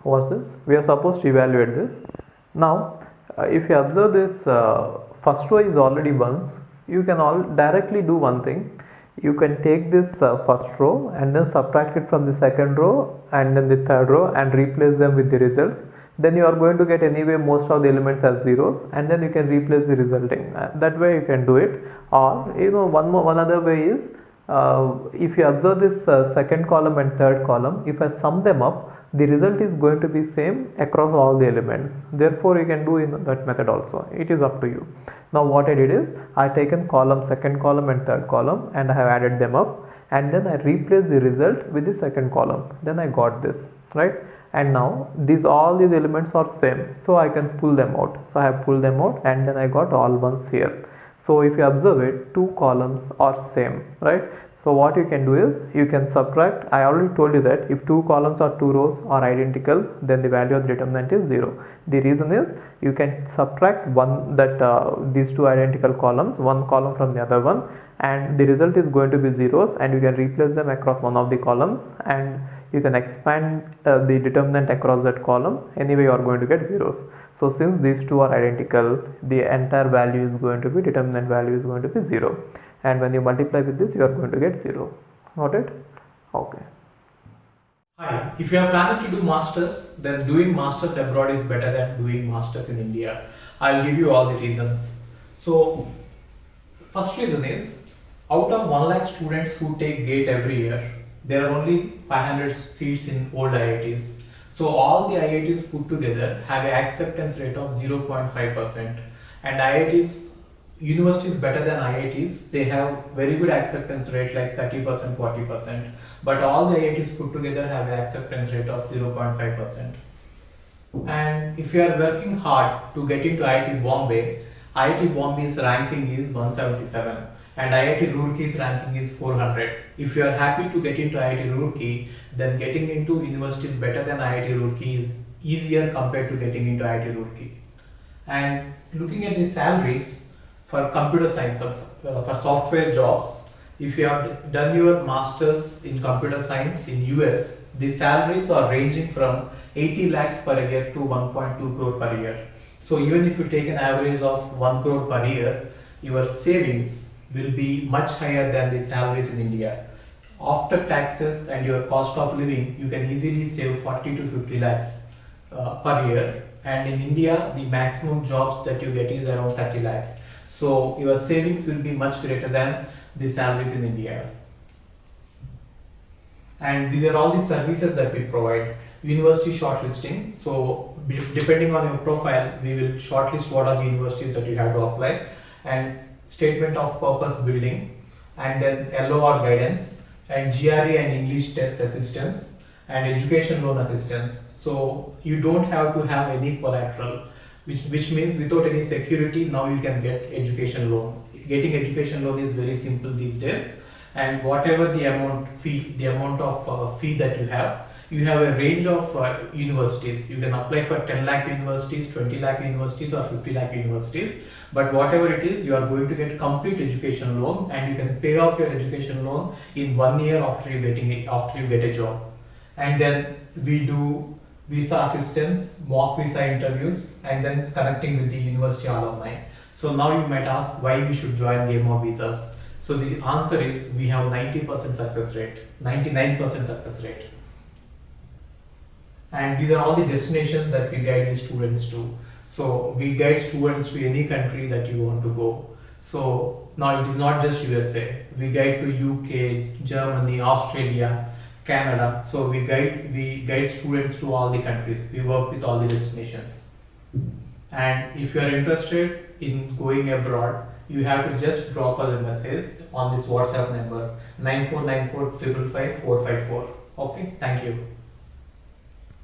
What's this? We are supposed to evaluate this. Now, if you observe this, first row is already ones. You can all directly do one thing. You can take this first row and then subtract it from the second row and then the third row and replace them with the results. Then you are going to get anyway most of the elements as zeros, and then you can replace the resulting. That way you can do it. Or one other way is, if you observe this second column and third column, if I sum them up, the result is going to be same across all the elements. Therefore you can do in that method also. It is up to you. Now what I did is, I taken column, second column and third column, and I have added them up, and then I replaced the result with the second column. Then I got this, right? And now all these elements are same, so I can pull them out. So I have pulled them out, and then I got all ones here. So if you observe it, two columns are same, right? So what you can do is, you can subtract. I already told you that if two columns or two rows are identical, then the value of the determinant is 0. The reason is, you can subtract these two identical columns, one column from the other one, and the result is going to be zeros, and you can replace them across one of the columns, and you can expand the determinant across that column. Anyway you are going to get zeros. So since these two are identical, the entire value is going to be, determinant value is going to be 0, and when you multiply with this, you are going to get 0. Got it? Okay. Hi, if you are planning to do masters, then doing masters abroad is better than doing masters in India. I'll give you all the reasons. So, first reason is, out of 1 lakh students who take GATE every year, there are only 500 seats in old IITs. So all the IITs put together have an acceptance rate of 0.5%, and universities better than IITs, they have very good acceptance rate like 30%, 40%, but all the IITs put together have an acceptance rate of 0.5%. And if you are working hard to get into IIT Bombay's ranking is 177 and IIT Roorkee's ranking is 400. If you are happy to get into IIT Roorkee, then getting into universities better than IIT Roorkee is easier compared to getting into IIT Roorkee. And looking at the salaries for computer science, for software jobs, if you have done your masters in computer science in US, the salaries are ranging from 80 lakhs per year to 1.2 crore per year. So even if you take an average of 1 crore per year, your savings will be much higher than the salaries in India. After taxes and your cost of living, you can easily save 40 to 50 lakhs per year. And in India, the maximum jobs that you get is around 30 lakhs. So your savings will be much greater than the salaries in India. And these are all the services that we provide. University shortlisting. So depending on your profile, we will shortlist what are the universities that you have to apply, and statement of purpose building, and then LOR guidance, and GRE and English test assistance, and education loan assistance. So you don't have to have any collateral, which means without any security, now you can get education loan. Getting education loan is very simple these days, and whatever the amount of fee that you have a range of universities. You can apply for 10 lakh universities, 20 lakh universities, or 50 lakh universities. But whatever it is, you are going to get complete education loan, and you can pay off your education loan in 1 year after you get a job. And then we do visa assistance, mock visa interviews, and then connecting with the university alumni. So now you might ask why we should join Game of Visas. So the answer is, we have 90% success rate, 99% success rate. And these are all the destinations that we guide the students to. So we guide students to any country that you want to go. So now it is not just USA. We guide to UK, Germany, Australia, Canada. So we guide students to all the countries. We work with all the destinations. And if you are interested in going abroad, you have to just drop us a message on this WhatsApp number 9494 555 454. Okay, thank you.